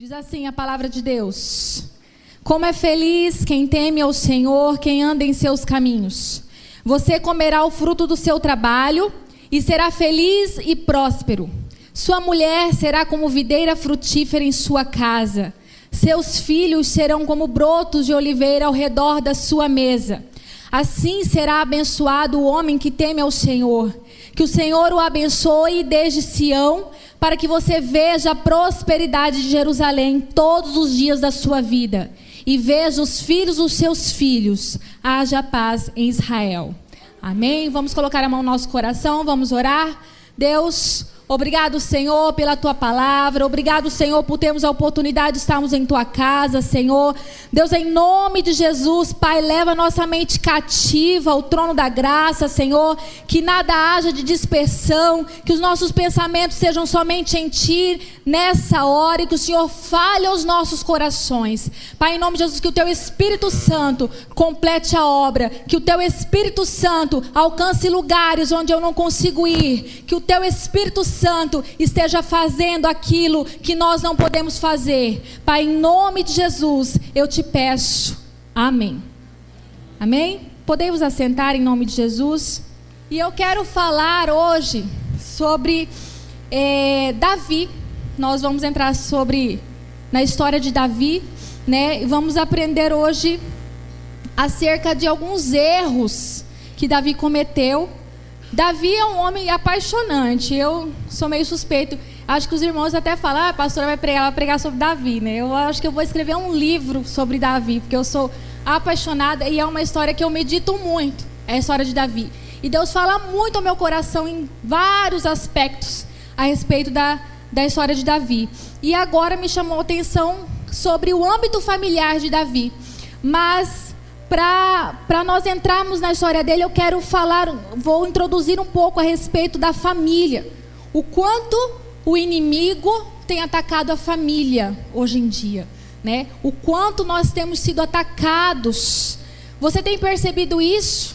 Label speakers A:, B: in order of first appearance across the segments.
A: Diz assim a palavra de Deus: como é feliz quem teme ao Senhor, quem anda em seus caminhos. Você comerá o fruto do seu trabalho e será feliz e próspero. Sua mulher será como videira frutífera em sua casa. Seus filhos serão como brotos de oliveira ao redor da sua mesa. Assim será abençoado o homem que teme ao Senhor. Que o Senhor o abençoe desde Sião, para que você veja a prosperidade de Jerusalém todos os dias da sua vida. E veja os filhos dos seus filhos. Haja paz em Israel. Amém? Vamos colocar a mão no nosso coração, vamos orar. Deus, obrigado, Senhor, pela Tua palavra. Obrigado, Senhor, por termos a oportunidade de estarmos em Tua casa, Senhor. Deus, em nome de Jesus, Pai, leva nossa mente cativa ao trono da graça, Senhor. Que nada haja de dispersão, que os nossos pensamentos sejam somente em Ti nessa hora e que o Senhor fale aos nossos corações. Pai, em nome de Jesus, que o Teu Espírito Santo complete a obra, que o Teu Espírito Santo alcance lugares onde eu não consigo ir, que o Teu Espírito Santo esteja fazendo aquilo que nós não podemos fazer. Pai, em nome de Jesus, eu te peço. Amém. Amém? Podemos assentar em nome de Jesus? E eu quero falar hoje sobre Davi. Nós vamos entrar na história de Davi, né? E vamos aprender hoje acerca de alguns erros que Davi cometeu. Davi é um homem apaixonante. Eu sou meio suspeito. Acho que os irmãos até falam: a pastora vai pregar sobre Davi, né? Eu acho que eu vou escrever um livro sobre Davi, porque eu sou apaixonada e é uma história que eu medito muito. É a história de Davi. E Deus fala muito ao meu coração em vários aspectos a respeito da história de Davi. E agora me chamou a atenção sobre o âmbito familiar de Davi. Mas para nós entrarmos na história dele, vou introduzir um pouco a respeito da família. O quanto o inimigo tem atacado a família hoje em dia, né? O quanto nós temos sido atacados. Você tem percebido isso?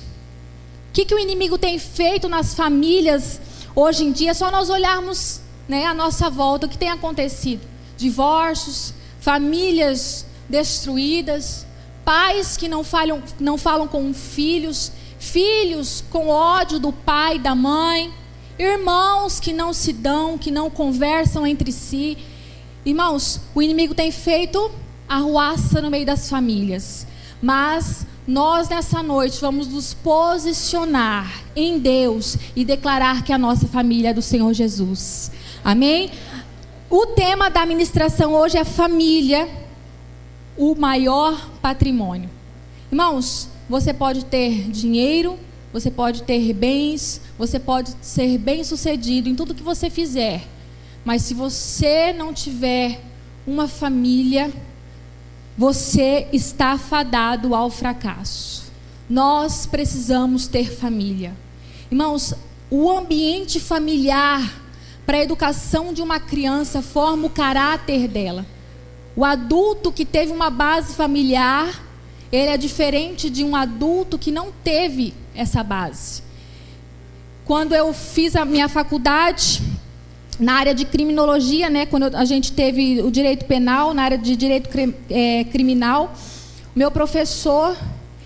A: O que o inimigo tem feito nas famílias hoje em dia? É só nós olharmos, né, à nossa volta, o que tem acontecido: divórcios, famílias destruídas, pais que não falam com filhos, filhos com ódio do pai e da mãe, irmãos que não se dão, que não conversam entre si. Irmãos, o inimigo tem feito arruaça no meio das famílias. Mas nós nessa noite vamos nos posicionar em Deus e declarar que a nossa família é do Senhor Jesus. Amém? O tema da ministração hoje é família, o maior patrimônio. Irmãos, você pode ter dinheiro, você pode ter bens, você pode ser bem-sucedido em tudo que você fizer, mas se você não tiver uma família, você está fadado ao fracasso. Nós precisamos ter família. Irmãos, o ambiente familiar para a educação de uma criança forma o caráter dela. O adulto que teve uma base familiar, ele é diferente de um adulto que não teve essa base. Quando eu fiz a minha faculdade na área de criminologia, né, quando a gente teve o direito penal, na área de direito criminal, meu professor,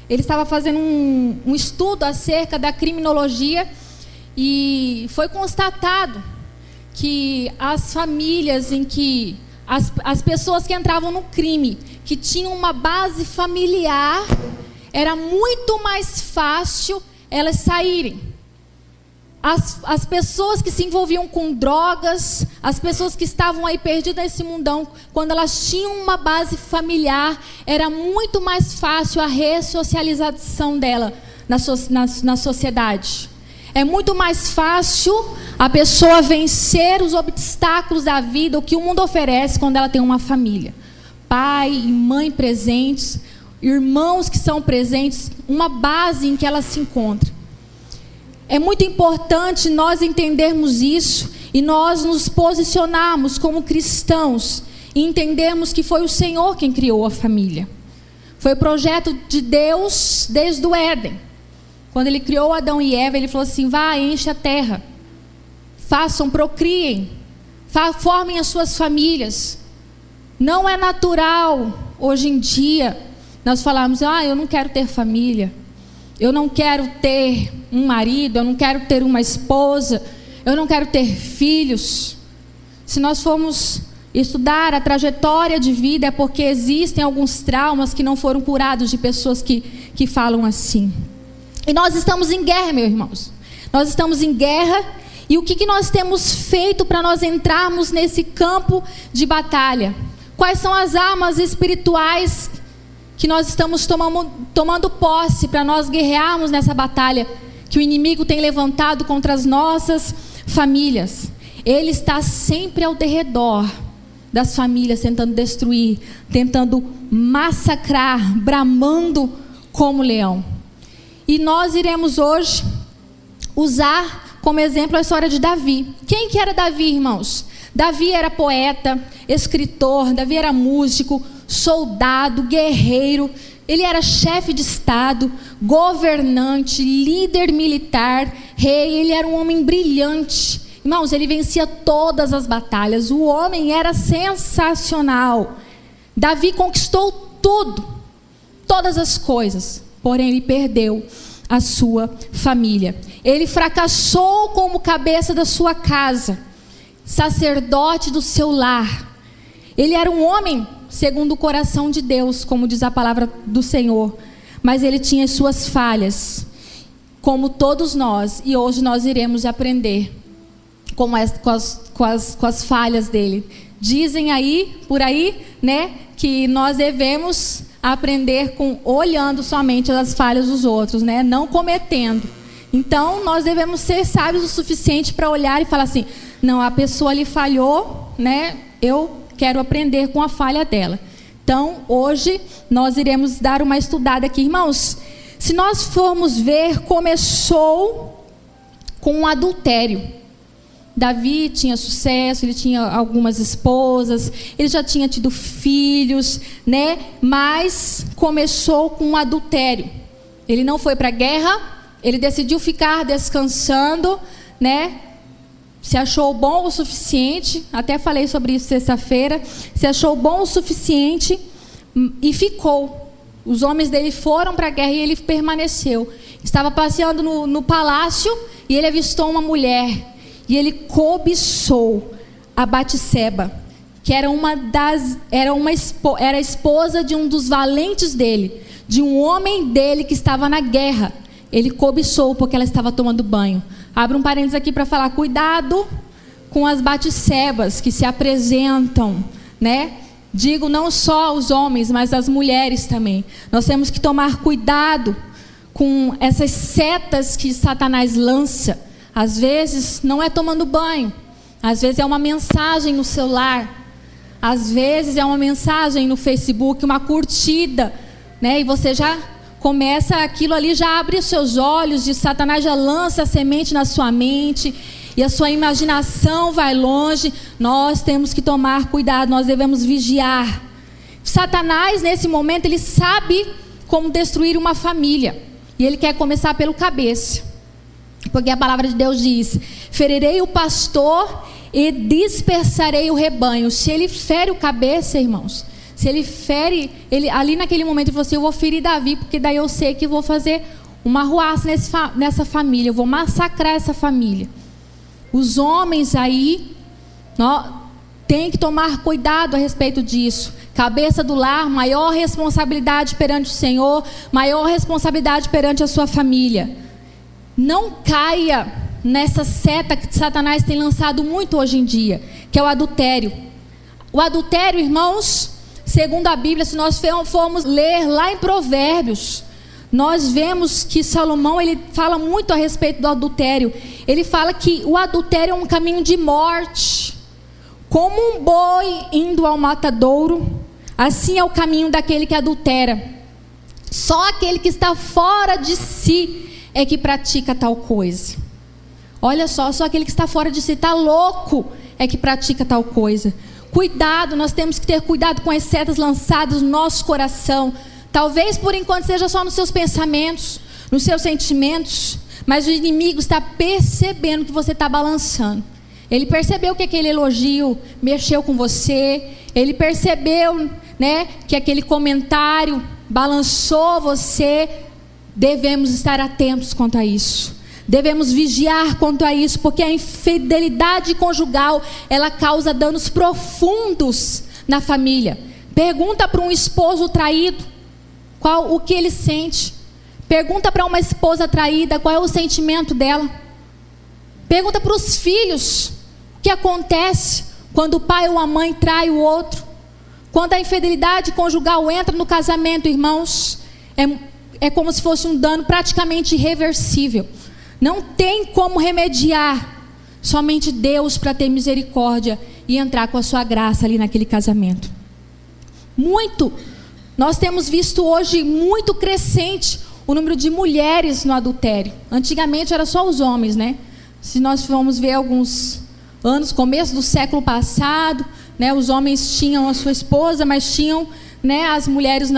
A: ele estava fazendo um estudo acerca da criminologia e foi constatado que as famílias em que as pessoas que entravam no crime, que tinham uma base familiar, era muito mais fácil elas saírem. As pessoas que se envolviam com drogas, as pessoas que estavam aí perdidas nesse mundão, quando elas tinham uma base familiar, era muito mais fácil a ressocialização dela na sociedade. É muito mais fácil a pessoa vencer os obstáculos da vida, o que o mundo oferece quando ela tem uma família. Pai e mãe presentes, irmãos que são presentes, uma base em que ela se encontra. É muito importante nós entendermos isso e nós nos posicionarmos como cristãos e entendermos que foi o Senhor quem criou a família. Foi o projeto de Deus desde o Éden. Quando Ele criou Adão e Eva, Ele falou assim: vá, enche a terra, façam, procriem, formem as suas famílias. Não é natural, hoje em dia, nós falamos, eu não quero ter família, eu não quero ter um marido, eu não quero ter uma esposa, eu não quero ter filhos. Se nós formos estudar a trajetória de vida, é porque existem alguns traumas que não foram curados de pessoas que falam assim. E nós estamos em guerra, meus irmãos. Nós estamos em guerra. E o que nós temos feito para nós entrarmos nesse campo de batalha? Quais são as armas espirituais que nós estamos tomando posse para nós guerrearmos nessa batalha que o inimigo tem levantado contra as nossas famílias? Ele está sempre ao derredor das famílias, tentando destruir, tentando massacrar, bramando como leão. E nós iremos hoje usar como exemplo a história de Davi. Quem que era Davi, irmãos? Davi era poeta, escritor, Davi era músico, soldado, guerreiro. Ele era chefe de estado, governante, líder militar, rei. Ele era um homem brilhante. Irmãos, ele vencia todas as batalhas. O homem era sensacional. Davi conquistou tudo, todas as coisas. Porém, ele perdeu a sua família. Ele fracassou como cabeça da sua casa, sacerdote do seu lar. Ele era um homem segundo o coração de Deus, como diz a palavra do Senhor. Mas ele tinha as suas falhas, como todos nós. E hoje nós iremos aprender com as falhas dele. Dizem aí, por aí, né, que nós devemos aprender olhando somente as falhas dos outros, né, não cometendo. Então, nós devemos ser sábios o suficiente para olhar e falar assim, não, a pessoa ali falhou, né, eu quero aprender com a falha dela. Então, hoje, nós iremos dar uma estudada aqui. Irmãos, se nós formos ver, começou com um adultério. Davi tinha sucesso, ele tinha algumas esposas, ele já tinha tido filhos, né? Mas começou com um adultério. Ele não foi para a guerra, ele decidiu ficar descansando, né? Se achou bom o suficiente, até falei sobre isso sexta-feira, se achou bom o suficiente e ficou. Os homens dele foram para a guerra e ele permaneceu. Estava passeando no palácio e ele avistou uma mulher. E ele cobiçou a Batseba, que era a esposa de um dos valentes dele, de um homem dele que estava na guerra. Ele cobiçou porque ela estava tomando banho. Abra um parênteses aqui para falar, cuidado com as Batsebas que se apresentam, né? Digo não só os homens, mas as mulheres também. Nós temos que tomar cuidado com essas setas que Satanás lança. Às vezes não é tomando banho, às vezes é uma mensagem no celular, às vezes é uma mensagem no Facebook, uma curtida, né? E você já começa aquilo ali, já abre os seus olhos, e Satanás já lança a semente na sua mente, e a sua imaginação vai longe. Nós temos que tomar cuidado, nós devemos vigiar. Satanás, nesse momento, ele sabe como destruir uma família, e ele quer começar pelo cabeça. Porque a palavra de Deus diz, ferirei o pastor e dispersarei o rebanho. Se ele fere o cabeça, irmãos, se ele fere, ali naquele momento você, eu vou ferir Davi, porque daí eu sei que vou fazer uma arruaça nessa família, eu vou massacrar essa família. Os homens aí, tem que tomar cuidado a respeito disso. Cabeça do lar, maior responsabilidade perante o Senhor, maior responsabilidade perante a sua família. Não caia nessa seta que Satanás tem lançado muito hoje em dia, que é o adultério. O adultério, irmãos, segundo a Bíblia, se nós formos ler lá em Provérbios, nós vemos que Salomão, ele fala muito a respeito do adultério. Ele fala que o adultério é um caminho de morte. Como um boi indo ao matadouro, assim é o caminho daquele que adultera. Só aquele que está fora de si é que pratica tal coisa. Olha só aquele que está fora de si, está louco, é que pratica tal coisa. Cuidado, nós temos que ter cuidado com as setas lançadas no nosso coração. Talvez por enquanto seja só nos seus pensamentos, nos seus sentimentos, mas o inimigo está percebendo que você está balançando. Ele percebeu que aquele elogio mexeu com você, ele percebeu, né, que aquele comentário balançou você, devemos estar atentos quanto a isso. Devemos vigiar quanto a isso, porque a infidelidade conjugal, ela causa danos profundos na família. Pergunta para um esposo traído o que ele sente. Pergunta para uma esposa traída qual é o sentimento dela. Pergunta para os filhos o que acontece quando o pai ou a mãe trai o outro. Quando a infidelidade conjugal entra no casamento, irmãos, é como se fosse um dano praticamente irreversível. Não tem como remediar. Somente Deus para ter misericórdia e entrar com a sua graça ali naquele casamento. Nós temos visto hoje muito crescente o número de mulheres no adultério. Antigamente era só os homens, né? Se nós formos ver alguns anos, começo do século passado, né, os homens tinham a sua esposa, mas tinham, né, as mulheres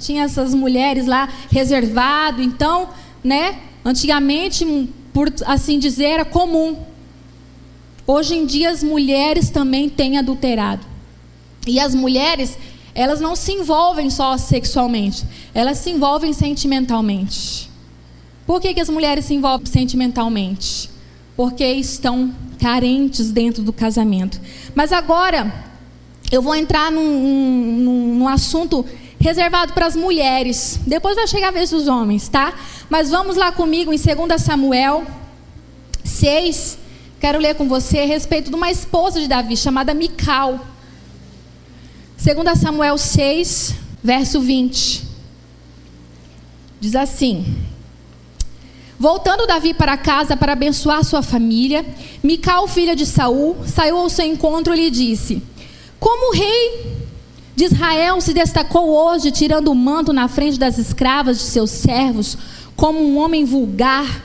A: tinha essas mulheres lá reservado. Então, né, antigamente, por assim dizer, era comum. Hoje em dia as mulheres também têm adulterado. E as mulheres, elas não se envolvem só sexualmente, elas se envolvem sentimentalmente. Por que as mulheres se envolvem sentimentalmente? Porque estão carentes dentro do casamento. Mas agora, eu vou entrar num assunto reservado para as mulheres. Depois vai chegar a vez dos homens, tá? Mas vamos lá comigo em 2 Samuel 6. Quero ler com você a respeito de uma esposa de Davi, chamada Mical. 2 Samuel 6, verso 20. Diz assim: voltando Davi para casa para abençoar sua família, Mical, filha de Saul, saiu ao seu encontro e lhe disse: como o rei de Israel se destacou hoje, tirando o manto na frente das escravas de seus servos, como um homem vulgar.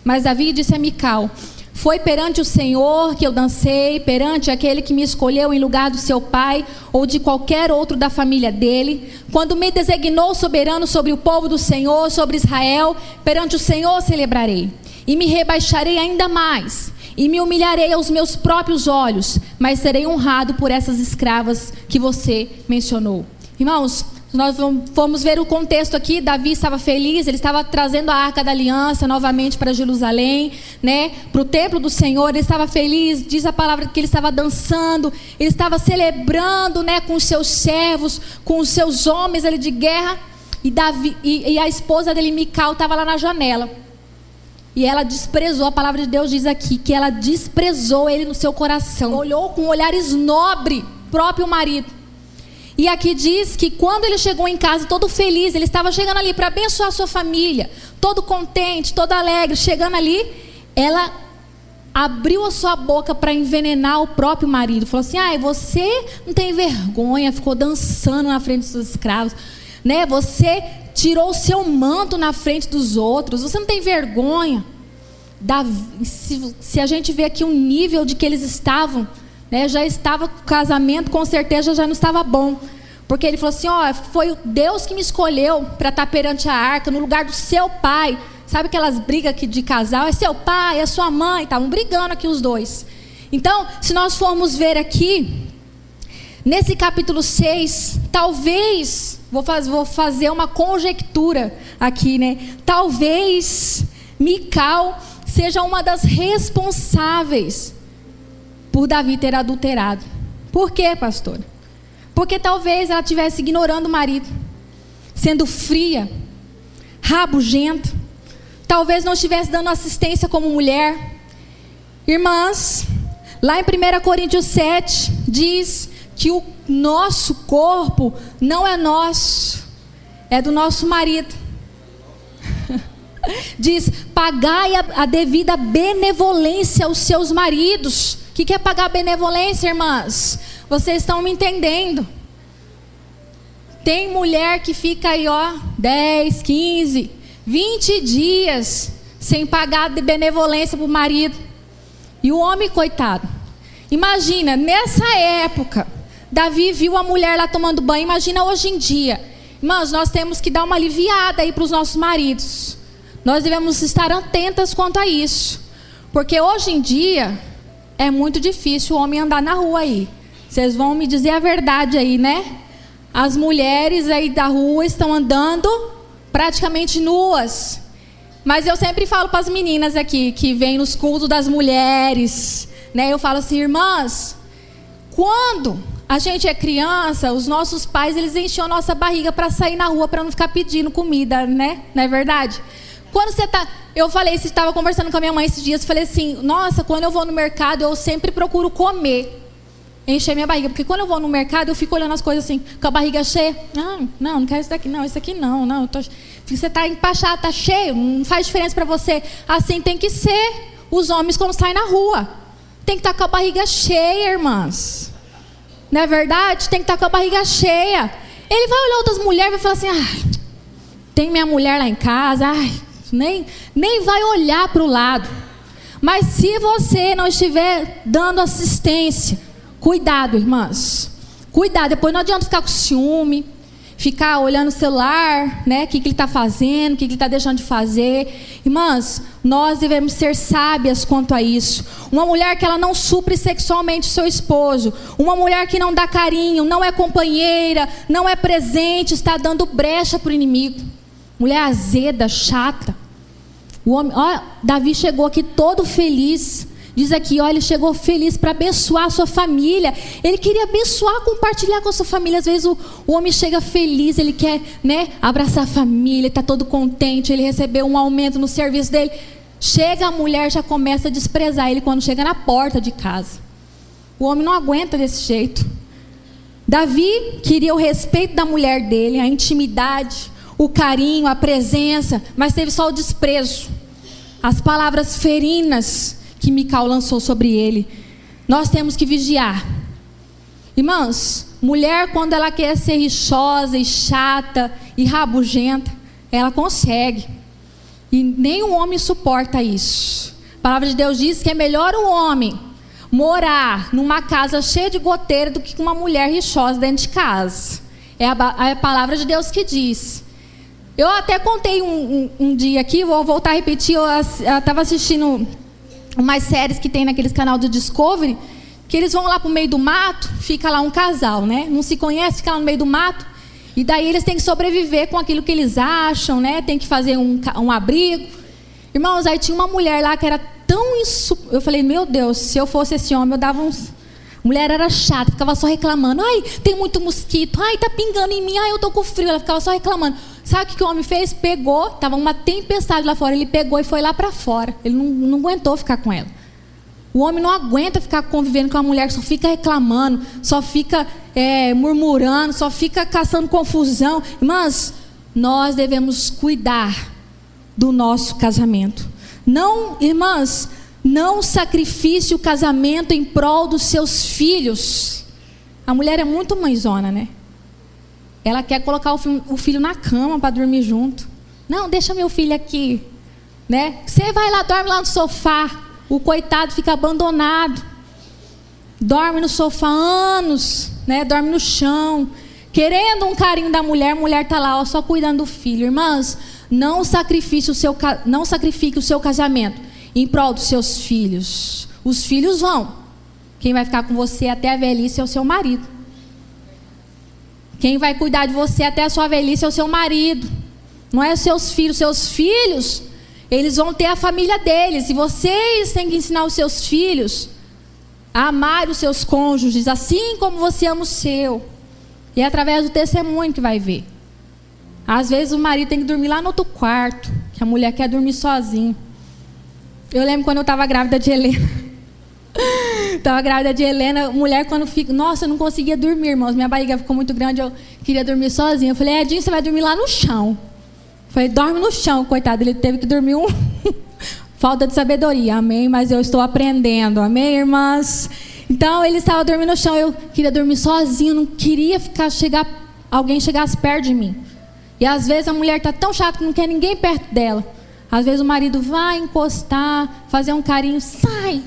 A: Mas Davi disse a Mical: foi perante o Senhor que eu dancei, perante aquele que me escolheu em lugar do seu pai ou de qualquer outro da família dele, quando me designou soberano sobre o povo do Senhor, sobre Israel. Perante o Senhor celebrarei e me rebaixarei ainda mais e me humilharei aos meus próprios olhos, mas serei honrado por essas escravas que você mencionou. Irmãos, nós vamos ver o contexto aqui. Davi estava feliz, ele estava trazendo a Arca da Aliança novamente para Jerusalém, né, para o templo do Senhor. Ele estava feliz, diz a palavra que ele estava dançando, ele estava celebrando, né, com os seus servos, com os seus homens ali de guerra. E a esposa dele, Mical, estava lá na janela. E ela desprezou, a palavra de Deus diz aqui, que ela desprezou ele no seu coração. Olhou com olhares nobres, próprio marido. E aqui diz que quando ele chegou em casa todo feliz, ele estava chegando ali para abençoar a sua família, todo contente, todo alegre, chegando ali, ela abriu a sua boca para envenenar o próprio marido. Falou assim: você não tem vergonha, ficou dançando na frente dos seus escravos, né? Você tirou o seu manto na frente dos outros, você não tem vergonha. Se a gente vê aqui o nível de que eles estavam, né, já estava, o casamento com certeza já não estava bom, porque ele falou assim: foi Deus que me escolheu para estar perante a arca, no lugar do seu pai. Sabe aquelas brigas aqui de casal? É seu pai, é sua mãe, estavam brigando aqui os dois. Então, se nós formos ver aqui, nesse capítulo 6, talvez, vou fazer uma conjectura aqui, né? Talvez Mical seja uma das responsáveis por Davi ter adulterado. Por quê, pastor? Porque talvez ela estivesse ignorando o marido, sendo fria, rabugenta, talvez não estivesse dando assistência como mulher. Irmãs, lá em 1 Coríntios 7, diz que o nosso corpo não é nosso, é do nosso marido. Diz: pagai a devida benevolência aos seus maridos. O que é pagar benevolência, irmãs? Vocês estão me entendendo? Tem mulher que fica aí, 10, 15, 20 dias sem pagar de benevolência para o marido. E o homem, coitado, imagina, nessa época, Davi viu a mulher lá tomando banho. Imagina hoje em dia. Irmãos, nós temos que dar uma aliviada aí para os nossos maridos. Nós devemos estar atentas quanto a isso, porque hoje em dia é muito difícil o homem andar na rua aí Vocês vão me dizer a verdade aí, né? As mulheres aí da rua estão andando praticamente nuas. Mas eu sempre falo para as meninas aqui, que vêm nos cultos das mulheres, né? Eu falo assim, irmãs, quando a gente é criança, os nossos pais, eles enchiam a nossa barriga para sair na rua, para não ficar pedindo comida, né? Não é verdade? Quando você tá... Eu falei, você estava conversando com a minha mãe esses dias, falei assim, nossa, quando eu vou no mercado, eu sempre procuro comer, encher minha barriga, porque quando eu vou no mercado, eu fico olhando as coisas assim, com a barriga cheia. Não quero isso daqui, não, isso aqui não, você está empachado, está cheio, não faz diferença para você. Assim tem que ser os homens quando saem na rua. Tem que estar com a barriga cheia, irmãs. Não é verdade? Tem que estar com a barriga cheia. Ele vai olhar outras mulheres e vai falar assim, tem minha mulher lá em casa, nem vai olhar para o lado. Mas se você não estiver dando assistência, cuidado, irmãs. Cuidado, depois não adianta ficar com ciúme, ficar olhando o celular, né? O que ele está fazendo, o que ele está deixando de fazer. Irmãs, nós devemos ser sábias quanto a isso. Uma mulher que ela não supre sexualmente o seu esposo, uma mulher que não dá carinho, não é companheira, não é presente, está dando brecha para o inimigo. Mulher azeda, chata. O homem, Davi chegou aqui todo feliz. Diz aqui, ele chegou feliz para abençoar a sua família. Ele queria abençoar, compartilhar com a sua família. Às vezes o homem chega feliz, ele quer, né, abraçar a família, está todo contente, ele recebeu um aumento no serviço dele. Chega a mulher, já começa a desprezar ele quando chega na porta de casa. O homem não aguenta desse jeito. Davi queria o respeito da mulher dele, a intimidade, o carinho, a presença, mas teve só o desprezo, as palavras ferinas que Mical lançou sobre ele. Nós temos que vigiar. Irmãos, mulher quando ela quer ser rixosa e chata e rabugenta, ela consegue. E nenhum homem suporta isso. A palavra de Deus diz que é melhor o homem morar numa casa cheia de goteira do que com uma mulher rixosa dentro de casa. É a palavra de Deus que diz. Eu até contei um dia aqui, vou voltar a repetir, eu estava assistindo umas séries que tem naqueles canal do Discovery, que eles vão lá para o meio do mato, fica lá um casal, né? Não se conhece, fica lá no meio do mato, e daí eles têm que sobreviver com aquilo que eles acham, né? Tem que fazer um abrigo. Irmãos, aí tinha uma mulher lá que era tão eu falei, meu Deus, se eu fosse esse homem, eu dava uns... A mulher era chata, ficava só reclamando. Ai, tem muito mosquito. Ai, tá pingando em mim. Ai, eu tô com frio. Ela ficava só reclamando. Sabe o que o homem fez? Pegou, tava uma tempestade lá fora. Ele pegou e foi lá para fora. Ele não aguentou ficar com ela. O homem não aguenta ficar convivendo com uma mulher que só fica reclamando, só fica murmurando, só fica caçando confusão. Irmãs, nós devemos cuidar do nosso casamento. Não, irmãs, não sacrifique o casamento em prol dos seus filhos. A mulher é muito mãezona, né? Ela quer colocar o filho na cama para dormir junto. Não, deixa meu filho aqui, né? Você vai lá, dorme lá no sofá. O coitado fica abandonado. Dorme no sofá anos, né? Dorme no chão, querendo um carinho da mulher. A mulher está lá, só cuidando do filho. Irmãs, não sacrifique o seu casamento em prol dos seus filhos. Os filhos vão. Quem vai ficar com você até a velhice é o seu marido. Quem vai cuidar de você até a sua velhice é o seu marido. Não é os seus filhos. Seus filhos, eles vão ter a família deles. E vocês têm que ensinar os seus filhos a amar os seus cônjuges, assim como você ama o seu. E é através do testemunho que vai ver. Às vezes o marido tem que dormir lá no outro quarto, que a mulher quer dormir sozinha. Eu lembro quando eu estava grávida de Helena. Mulher quando fica... Nossa, eu não conseguia dormir, irmãos. Minha barriga ficou muito grande, eu queria dormir sozinha. Eu falei, Edinho, você vai dormir lá no chão. Eu falei, dorme no chão, coitado. Ele teve que dormir Falta de sabedoria, amém? Mas eu estou aprendendo, amém, irmãs? Então, ele estava dormindo no chão. Eu queria dormir sozinha, não queria alguém chegasse perto de mim. E às vezes a mulher está tão chata que não quer ninguém perto dela. Às vezes o marido vai encostar, fazer um carinho, sai,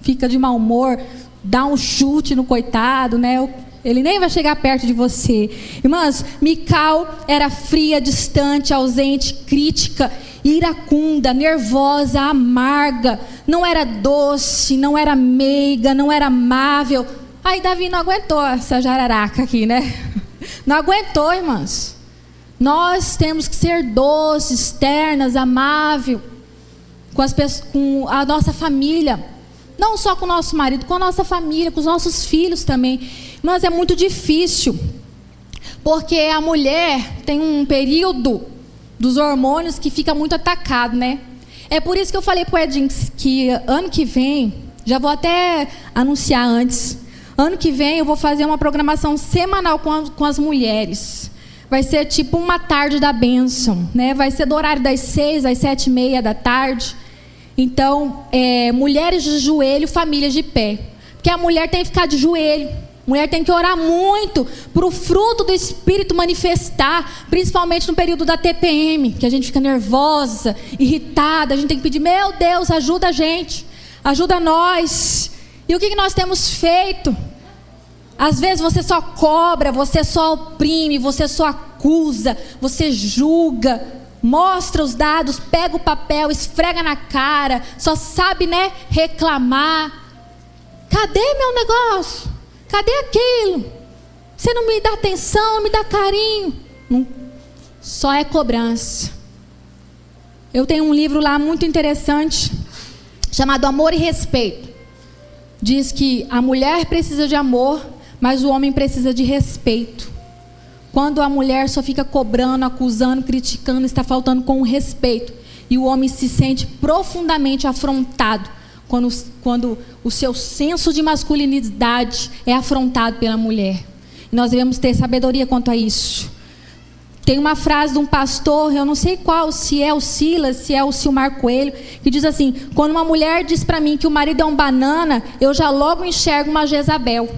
A: fica de mau humor, dá um chute no coitado, né? Ele nem vai chegar perto de você. Irmãs, Mical era fria, distante, ausente, crítica, iracunda, nervosa, amarga. Não era doce, não era meiga, não era amável. Aí Davi não aguentou essa jararaca aqui, né? Não aguentou, irmãs. Nós temos que ser doces, ternas, amável com a nossa família. Não só com o nosso marido, com a nossa família, com os nossos filhos também. Mas é muito difícil. Porque a mulher tem um período dos hormônios que fica muito atacado, né? É por isso que eu falei pro Edinho que ano que vem, já vou até anunciar antes, ano que vem eu vou fazer uma programação semanal com as mulheres. Vai ser tipo uma tarde da bênção, né? Vai ser do horário das 6 às 7:30 da tarde. Então, mulheres de joelho, famílias de pé. Porque a mulher tem que ficar de joelho. A mulher tem que orar muito para o fruto do Espírito manifestar, principalmente no período da TPM, que a gente fica nervosa, irritada. A gente tem que pedir, meu Deus, ajuda a gente, ajuda nós. E o que nós temos feito? Às vezes você só cobra, você só oprime, você só acusa, você julga, mostra os dados, pega o papel, esfrega na cara, só sabe, né, reclamar. Cadê meu negócio? Cadê aquilo? Você não me dá atenção, não me dá carinho. Não, só é cobrança. Eu tenho um livro lá muito interessante, chamado Amor e Respeito. Diz que a mulher precisa de amor, mas o homem precisa de respeito. Quando a mulher só fica cobrando, acusando, criticando, está faltando com o respeito. E o homem se sente profundamente afrontado quando o seu senso de masculinidade é afrontado pela mulher. E nós devemos ter sabedoria quanto a isso. Tem uma frase de um pastor, eu não sei qual, se é o Silas, se é o Silmar Coelho, que diz assim: quando uma mulher diz para mim que o marido é um banana, eu já logo enxergo uma Jezabel.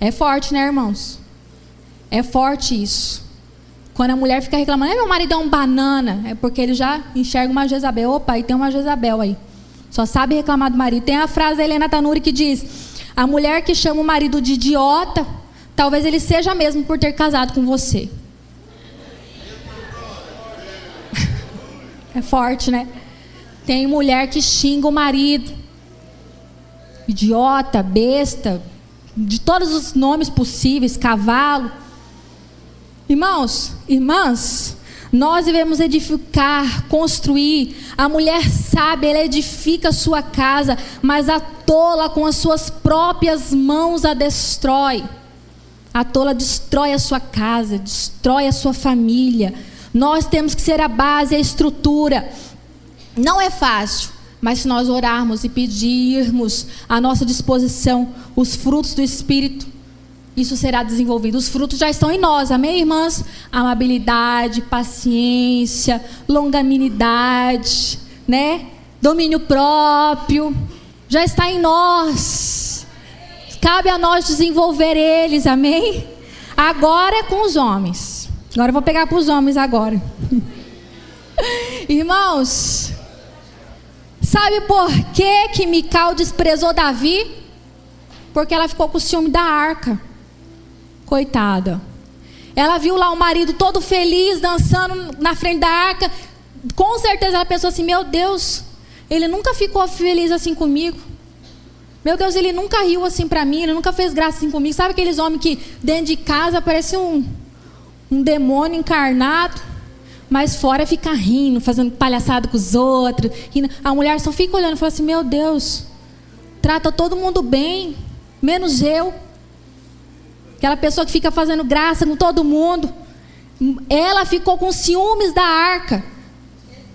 A: É forte, né, irmãos? É forte isso. Quando a mulher fica reclamando, meu marido é um banana, é porque ele já enxerga uma Jezabel. Opa, aí tem uma Jezabel aí. Só sabe reclamar do marido. Tem a frase da Helena Tanuri que diz: a mulher que chama o marido de idiota, talvez ele seja mesmo por ter casado com você. É forte, né? Tem mulher que xinga o marido, idiota, besta, de todos os nomes possíveis, cavalo. Irmãos, irmãs, nós devemos edificar, construir. A mulher sábia, ela edifica a sua casa, mas a tola com as suas próprias mãos a destrói. A tola destrói a sua casa, destrói a sua família. Nós temos que ser a base, a estrutura. Não é fácil, mas se nós orarmos e pedirmos à nossa disposição os frutos do Espírito, isso será desenvolvido. Os frutos já estão em nós, amém, irmãs? Amabilidade, paciência, longanimidade, né? Domínio próprio, já está em nós. Cabe a nós desenvolver eles, amém? Agora é com os homens. Agora eu vou pegar para os homens agora. Irmãos, sabe por que Mical desprezou Davi? Porque ela ficou com ciúme da arca. Coitada. Ela viu lá o marido todo feliz, dançando na frente da arca. Com certeza ela pensou assim: meu Deus, ele nunca ficou feliz assim comigo. Meu Deus, ele nunca riu assim para mim, ele nunca fez graça assim comigo. Sabe aqueles homens que dentro de casa parece um demônio encarnado, mas fora fica rindo, fazendo palhaçada com os outros, rindo. A mulher só fica olhando e fala assim: meu Deus, trata todo mundo bem, menos eu. Aquela pessoa que fica fazendo graça com todo mundo. Ela ficou com ciúmes da arca.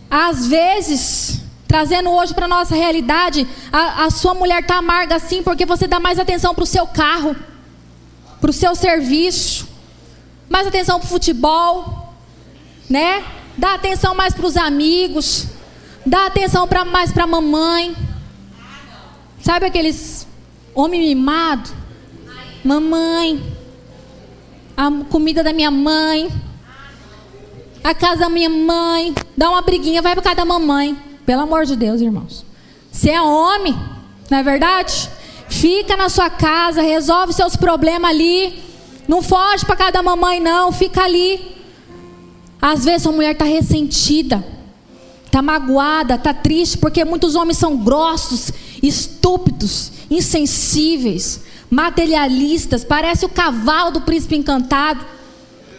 A: Às vezes, trazendo hoje para a nossa realidade, a sua mulher está amarga assim porque você dá mais atenção para o seu carro, para o seu serviço, mais atenção para o futebol, né? Dá atenção mais para os amigos, dá atenção mais para a mamãe. Sabe aqueles homem mimado? Mamãe, a comida da minha mãe, a casa da minha mãe, dá uma briguinha, vai para casa da mamãe. Pelo amor de Deus, irmãos. Você é homem, não é verdade? Fica na sua casa, resolve seus problemas ali. Não foge para casa da mamãe não, fica ali. Às vezes a mulher está ressentida, está magoada, está triste, porque muitos homens são grossos, estúpidos, insensíveis, materialistas, parece o cavalo do príncipe encantado,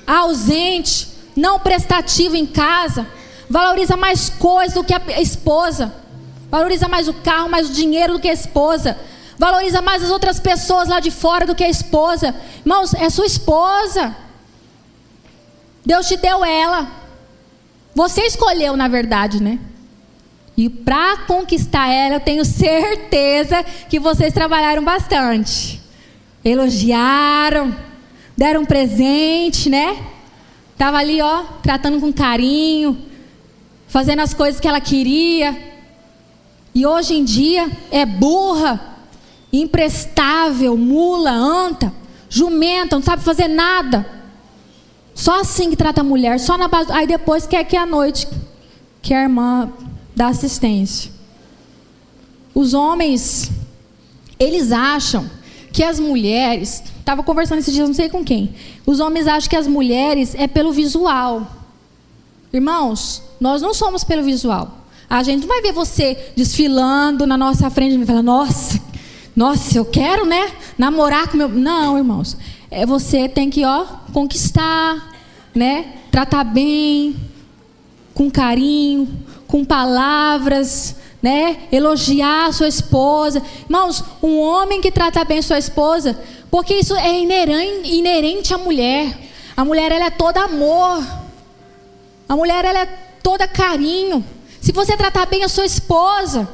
A: ausente, não prestativo em casa, valoriza mais coisas do que a esposa, valoriza mais o carro, mais o dinheiro do que a esposa, valoriza mais as outras pessoas lá de fora do que a esposa. Irmãos, é sua esposa, Deus te deu ela, você escolheu na verdade, né? E para conquistar ela, eu tenho certeza que vocês trabalharam bastante, elogiaram, deram um presente, né? Estava ali, ó, tratando com carinho, fazendo as coisas que ela queria. E hoje em dia é burra, imprestável, mula, anta, jumenta, não sabe fazer nada. Só assim que trata a mulher, só na base. Aí depois quer que à noite, que a irmã dá assistência. Os homens, eles acham que as mulheres, estava conversando esses dias, não sei com quem, os homens acham que as mulheres é pelo visual. Irmãos, nós não somos pelo visual. A gente não vai ver você desfilando na nossa frente e vai falar, nossa, eu quero, né, namorar com meu... Não, irmãos, você tem que, ó, conquistar, né, tratar bem, com carinho, com palavras, né, elogiar a sua esposa. Irmãos, um homem que trata bem sua esposa, porque isso é inerente à mulher. A mulher, ela é toda amor, a mulher, ela é toda carinho. Se você tratar bem a sua esposa,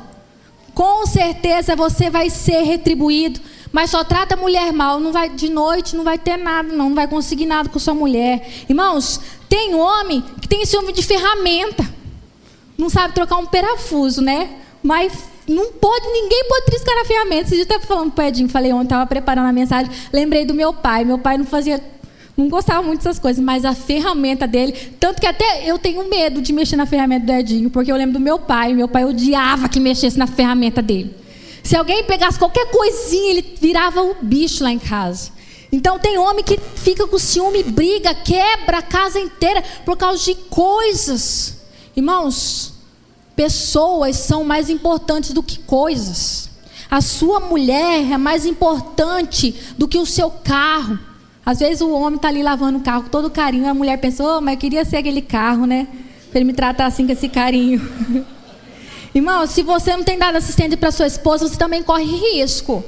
A: com certeza você vai ser retribuído. Mas só trata a mulher mal, não vai, de noite não vai ter nada, não vai conseguir nada com sua mulher. Irmãos, tem homem que tem esse homem de ferramenta, não sabe trocar um parafuso, né? Mas não pode, ninguém pode triscar a ferramenta. Esse dia eu estava falando com o Edinho, falei ontem, estava preparando a mensagem, lembrei do meu pai não gostava muito dessas coisas, mas a ferramenta dele, tanto que até eu tenho medo de mexer na ferramenta do Edinho, porque eu lembro do meu pai odiava que mexesse na ferramenta dele. Se alguém pegasse qualquer coisinha, ele virava o bicho lá em casa. Então tem homem que fica com ciúme, briga, quebra a casa inteira por causa de coisas. Irmãos, pessoas são mais importantes do que coisas. A sua mulher é mais importante do que o seu carro. Às vezes o homem está ali lavando o carro com todo carinho, e a mulher pensa, mas eu queria ser aquele carro, né? Para ele me tratar assim com esse carinho. Irmão, se você não tem dado assistência para sua esposa, você também corre risco.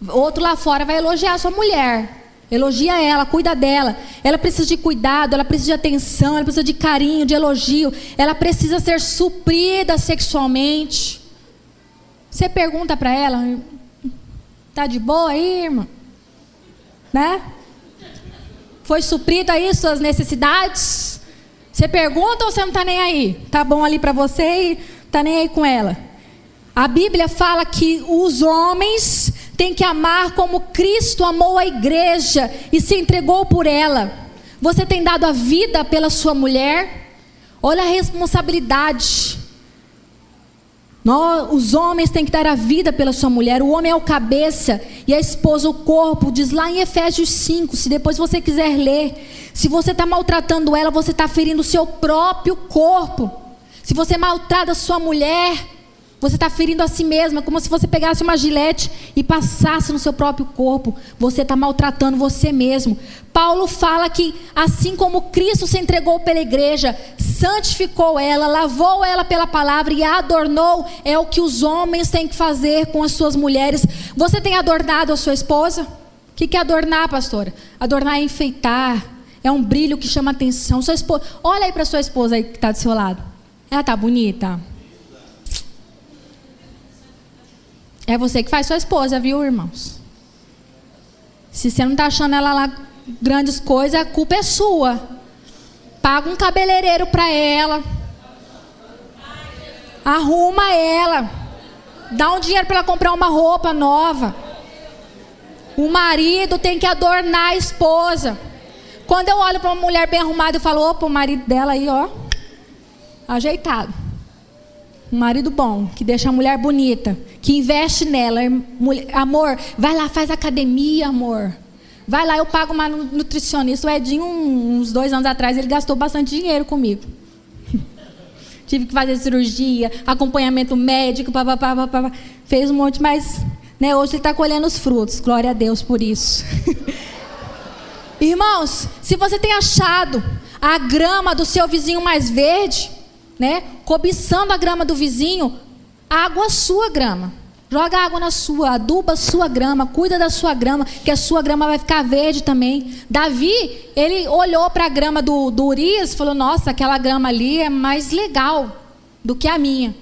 A: Outro lá fora vai elogiar a sua mulher. Elogia ela, cuida dela. Ela precisa de cuidado, ela precisa de atenção, ela precisa de carinho, de elogio. Ela precisa ser suprida sexualmente. Você pergunta para ela, tá de boa aí, irmã? Né? Foi suprido aí suas necessidades? Você pergunta ou você não está nem aí? Tá bom ali para você e tá nem aí com ela? A Bíblia fala que os homens têm que amar como Cristo amou a igreja e se entregou por ela. Você tem dado a vida pela sua mulher? Olha a responsabilidade. Os homens têm que dar a vida pela sua mulher. O homem é o cabeça e a esposa o corpo. Diz lá em Efésios 5, se depois você quiser ler. Se você está maltratando ela, você está ferindo o seu próprio corpo. Se você maltrata a sua mulher, você está ferindo a si mesma. É como se você pegasse uma gilete e passasse no seu próprio corpo. Você está maltratando você mesmo. Paulo fala que assim como Cristo se entregou pela igreja, santificou ela, lavou ela pela palavra e a adornou, é o que os homens têm que fazer com as suas mulheres. Você tem adornado a sua esposa? O que é adornar, pastora? Adornar é enfeitar, é um brilho que chama atenção. Sua esposa, olha aí para sua esposa aí que está do seu lado. Ela está bonita? É você que faz sua esposa, viu, irmãos? Se você não está achando ela lá grandes coisas, a culpa é sua. Paga um cabeleireiro para ela, arruma ela, dá um dinheiro para ela comprar uma roupa nova. O marido tem que adornar a esposa. Quando eu olho para uma mulher bem arrumada, eu falo, opa, o marido dela aí, ó, ajeitado. Um marido bom, que deixa a mulher bonita, que investe nela. Amor, vai lá, faz academia, amor. Vai lá, eu pago uma nutricionista. O Edinho, uns 2 anos atrás, ele gastou bastante dinheiro comigo. Tive que fazer cirurgia, acompanhamento médico, fez um monte, mas né? Hoje ele está colhendo os frutos. Glória a Deus por isso. Irmãos, se você tem achado a grama do seu vizinho mais verde, né? Cobiçando a grama do vizinho, água a sua grama. Joga água na sua, aduba a sua grama, cuida da sua grama, que a sua grama vai ficar verde também. Davi, ele olhou para a grama do Urias e falou: nossa, aquela grama ali é mais legal do que a minha.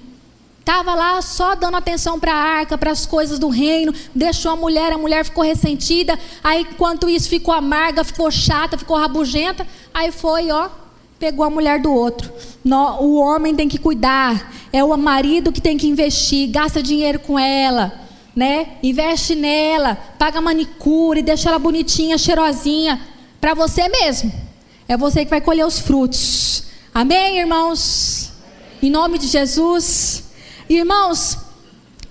A: Estava lá só dando atenção para a arca, para as coisas do reino, deixou a mulher ficou ressentida, aí enquanto isso ficou amarga, ficou chata, ficou rabugenta, aí foi, pegou a mulher do outro. O homem tem que cuidar, é o marido que tem que investir, gasta dinheiro com ela, né? Investe nela, paga manicure, deixa ela bonitinha, cheirosinha, para você mesmo. É você que vai colher os frutos. Amém, irmãos? Em nome de Jesus. Irmãos,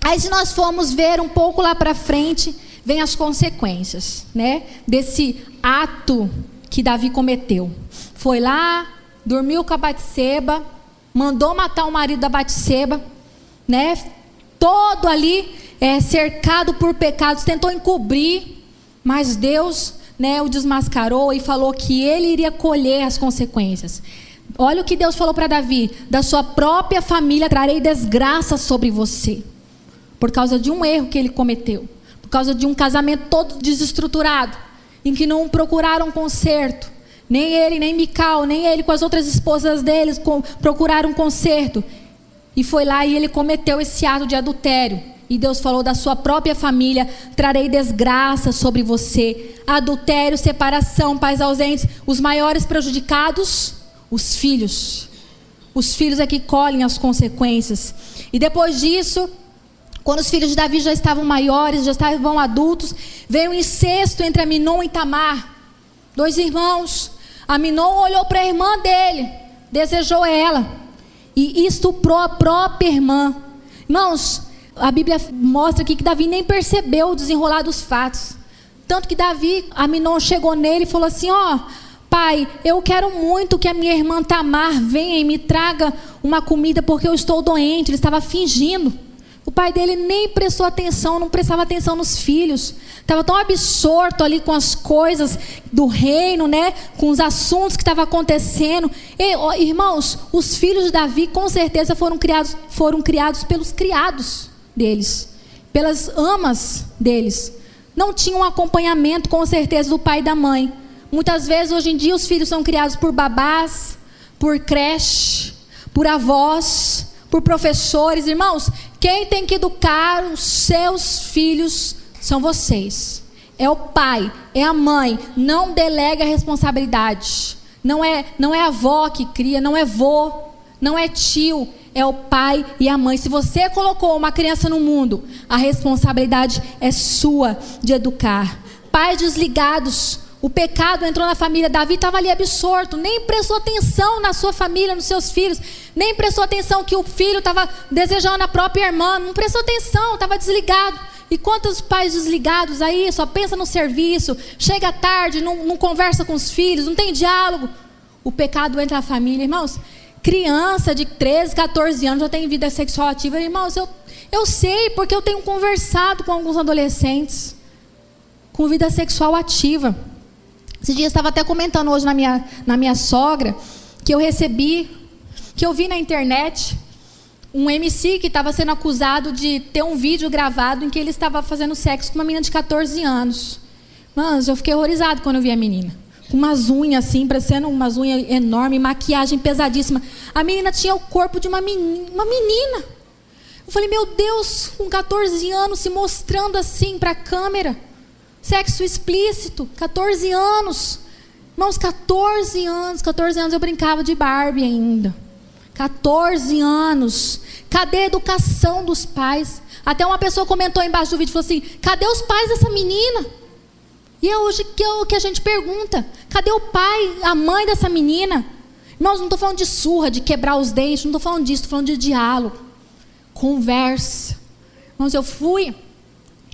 A: aí se nós formos ver um pouco lá para frente, vem as consequências, né? Desse ato que Davi cometeu. Foi lá, dormiu com a Batseba, mandou matar o marido da Batseba, né? Todo ali cercado por pecados, tentou encobrir, mas Deus, né, o desmascarou e falou que ele iria colher as consequências. Olha o que Deus falou para Davi: da sua própria família trarei desgraça sobre você, por causa de um erro que ele cometeu, por causa de um casamento todo desestruturado, em que não procuraram conserto. Nem ele, nem Mical, nem ele com as outras esposas deles procuraram conserto. E foi lá e ele cometeu esse ato de adultério. E Deus falou: da sua própria família trarei desgraça sobre você. Adultério, separação, pais ausentes. Os maiores prejudicados, os filhos. Os filhos é que colhem as consequências. E depois disso, quando os filhos de Davi já estavam maiores, já estavam adultos, veio um incesto entre Aminon e Tamar. 2 irmãos. Aminon olhou para a irmã dele, desejou ela e estuprou a própria irmã. Irmãos, a Bíblia mostra aqui que Davi nem percebeu o desenrolar dos fatos. Tanto que Aminon chegou nele e falou assim: pai, eu quero muito que a minha irmã Tamar venha e me traga uma comida, porque eu estou doente. Ele estava fingindo. O pai dele nem prestou atenção, não prestava atenção nos filhos. Estava tão absorto ali com as coisas do reino, né? Com os assuntos que estavam acontecendo. Irmãos, os filhos de Davi com certeza foram criados pelos criados deles, pelas amas deles. Não tinham acompanhamento com certeza do pai e da mãe. Muitas vezes hoje em dia os filhos são criados por babás, por creche, por avós, por professores. Irmãos, quem tem que educar os seus filhos são vocês. É o pai, é a mãe. Não delega a responsabilidade. Não é a avó que cria, não é vô, não é tio. É o pai e a mãe. Se você colocou uma criança no mundo, a responsabilidade é sua de educar. Pais desligados. O pecado entrou na família. Davi estava ali absorto, nem prestou atenção na sua família, nos seus filhos, nem prestou atenção que o filho estava desejando a própria irmã, não prestou atenção, estava desligado. E quantos pais desligados aí, só pensa no serviço, chega tarde, não conversa com os filhos, não tem diálogo. O pecado entra na família. Irmãos, criança de 13, 14 anos já tem vida sexual ativa. Irmãos, eu sei, porque eu tenho conversado com alguns adolescentes com vida sexual ativa. Esse dia eu estava até comentando hoje na minha sogra, que eu vi na internet um MC que estava sendo acusado de ter um vídeo gravado em que ele estava fazendo sexo com uma menina de 14 anos. Mas eu fiquei horrorizado quando eu vi a menina. Com umas unhas assim, parecendo umas unhas enormes, maquiagem pesadíssima. A menina tinha o corpo de uma menina. Eu falei: meu Deus, com 14 anos se mostrando assim para a câmera. Sexo explícito, 14 anos. Irmãos, 14 anos eu brincava de Barbie ainda. 14 anos. Cadê a educação dos pais? Até uma pessoa comentou embaixo do vídeo, falou assim: cadê os pais dessa menina? E é hoje que a gente pergunta: cadê o pai, a mãe dessa menina? Irmãos, não estou falando de surra, de quebrar os dentes, não estou falando disso, estou falando de diálogo, conversa. Irmãos, eu fui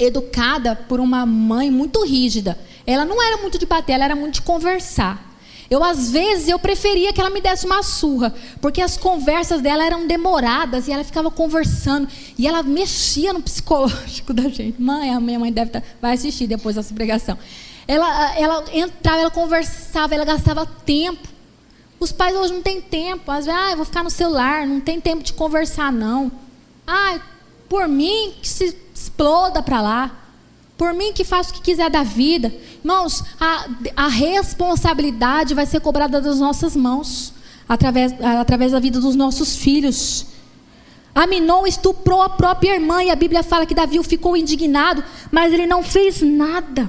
A: educada por uma mãe muito rígida. Ela não era muito de bater, ela era muito de conversar. Às vezes, eu preferia que ela me desse uma surra, porque as conversas dela eram demoradas, e ela ficava conversando, e ela mexia no psicológico da gente. A minha mãe vai assistir depois dessa pregação. Ela entrava, ela conversava, ela gastava tempo. Os pais hoje não têm tempo. Às vezes, eu vou ficar no celular, não tem tempo de conversar, não. Por mim, que se exploda para lá. Por mim que faça o que quiser da vida. Irmãos, a responsabilidade vai ser cobrada das nossas mãos, através da vida dos nossos filhos. Aminon estuprou a própria irmã, e a Bíblia fala que Davi ficou indignado, mas ele não fez nada.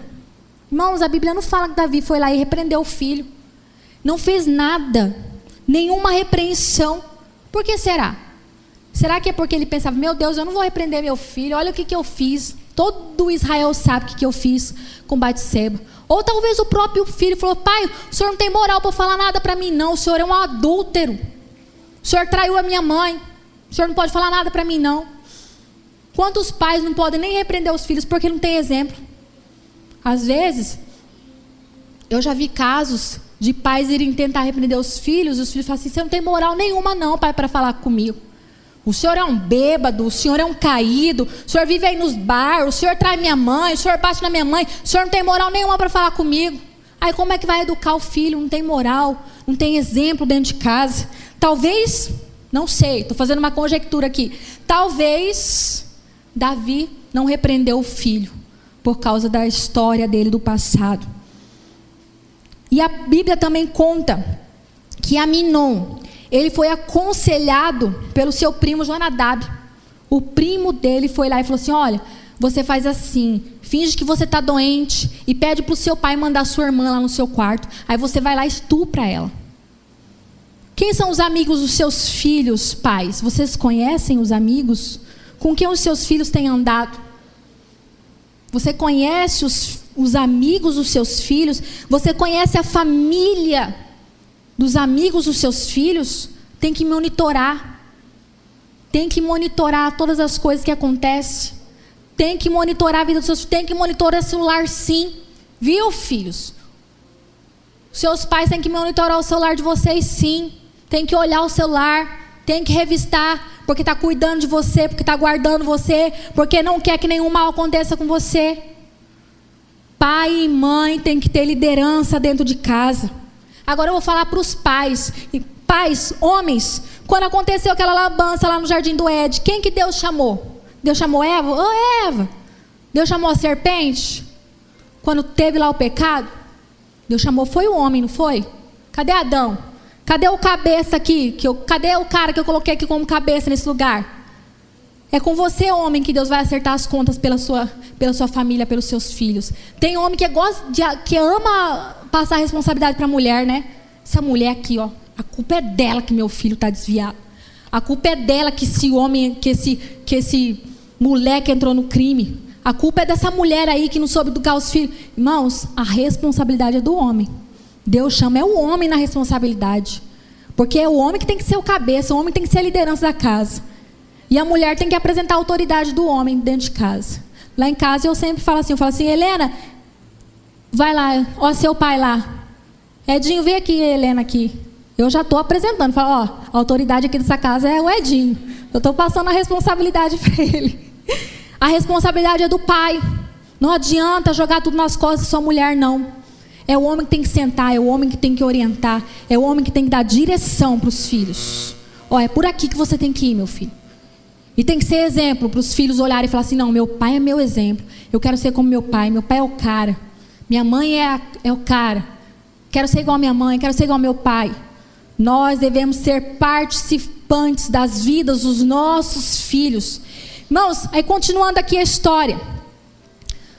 A: Irmãos, a Bíblia não fala que Davi foi lá e repreendeu o filho. Não fez nada, nenhuma repreensão. Por que será? Será que é porque ele pensava, meu Deus, eu não vou repreender meu filho, olha o que eu fiz. Todo Israel sabe o que eu fiz com Batseba. Ou talvez o próprio filho falou, pai, o senhor não tem moral para falar nada para mim não, o senhor é um adúltero. O senhor traiu a minha mãe, o senhor não pode falar nada para mim não. Quantos pais não podem nem repreender os filhos porque não tem exemplo? Às vezes, eu já vi casos de pais irem tentar repreender os filhos, e os filhos falam assim, você não tem moral nenhuma não, pai, para falar comigo. O senhor é um bêbado, o senhor é um caído, o senhor vive aí nos bares, o senhor trai minha mãe, o senhor bate na minha mãe, o senhor não tem moral nenhuma para falar comigo. Aí como é que vai educar o filho? Não tem moral, não tem exemplo dentro de casa. Talvez, não sei, estou fazendo uma conjectura aqui, talvez Davi não repreendeu o filho por causa da história dele do passado. E a Bíblia também conta que Aminon, ele foi aconselhado pelo seu primo Jonadab. O primo dele foi lá e falou assim, olha, você faz assim, finge que você está doente e pede para o seu pai mandar sua irmã lá no seu quarto. Aí você vai lá e estupra ela. Quem são os amigos dos seus filhos, pais? Vocês conhecem os amigos? Com quem os seus filhos têm andado? Você conhece os amigos dos seus filhos? Você conhece a família dos amigos dos seus filhos? Tem que monitorar. Tem que monitorar todas as coisas que acontecem. Tem que monitorar a vida dos seus filhos. Tem que monitorar o celular, sim. Viu, filhos? Seus pais têm que monitorar o celular de vocês, sim. Tem que olhar o celular. Tem que revistar. Porque está cuidando de você. Porque está guardando você. Porque não quer que nenhum mal aconteça com você. Pai e mãe tem que ter liderança dentro de casa. Agora eu vou falar para os pais. Pais, homens, quando aconteceu aquela lambança lá no jardim do Éden, quem que Deus chamou? Deus chamou Eva? Ô Eva! Deus chamou a serpente? Quando teve lá o pecado? Deus chamou, foi o homem, não foi? Cadê Adão? Cadê o cabeça aqui? Cadê o cara que eu coloquei aqui como cabeça nesse lugar? É com você, homem, que Deus vai acertar as contas pela sua família, pelos seus filhos. Tem homem que ama passar a responsabilidade para a mulher, né? Essa mulher aqui, ó, a culpa é dela que meu filho está desviado. A culpa é dela que esse moleque entrou no crime. A culpa é dessa mulher aí que não soube educar os filhos. Irmãos, a responsabilidade é do homem. Deus chama o homem na responsabilidade. Porque é o homem que tem que ser o cabeça, o homem tem que ser a liderança da casa. E a mulher tem que apresentar a autoridade do homem dentro de casa. Lá em casa eu sempre falo assim, Helena, vai lá, ó seu pai lá. Edinho, vem aqui, Helena aqui. Eu já estou apresentando, falo, ó, a autoridade aqui dessa casa é o Edinho. Eu estou passando a responsabilidade para ele. A responsabilidade é do pai. Não adianta jogar tudo nas costas da sua mulher, não. É o homem que tem que sentar, é o homem que tem que orientar, é o homem que tem que dar direção para os filhos. Ó, é por aqui que você tem que ir, meu filho. E tem que ser exemplo para os filhos olharem e falar assim, não, meu pai é meu exemplo. Eu quero ser como meu pai é o cara. Minha mãe é o cara. Quero ser igual a minha mãe, quero ser igual ao meu pai. Nós devemos ser participantes das vidas dos nossos filhos. Irmãos, aí continuando aqui a história.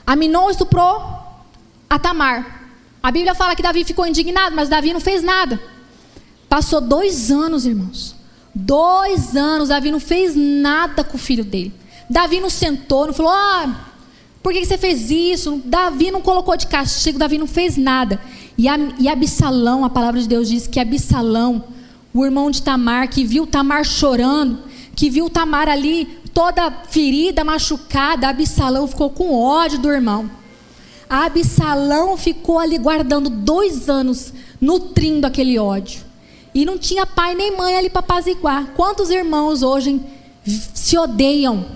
A: Aminon estuprou a Tamar. A Bíblia fala que Davi ficou indignado, mas Davi não fez nada. Passou 2 anos, irmãos. 2 anos, Davi não fez nada com o filho dele. Davi não sentou, não falou, por que você fez isso? Davi não colocou de castigo, Davi não fez nada. E Absalão, a palavra de Deus diz que Absalão, o irmão de Tamar, que viu Tamar chorando, que viu Tamar ali toda ferida, machucada, Absalão ficou com ódio do irmão. Absalão ficou ali guardando 2 anos, nutrindo aquele ódio. E não tinha pai nem mãe ali para apaziguar. Quantos irmãos hoje se odeiam?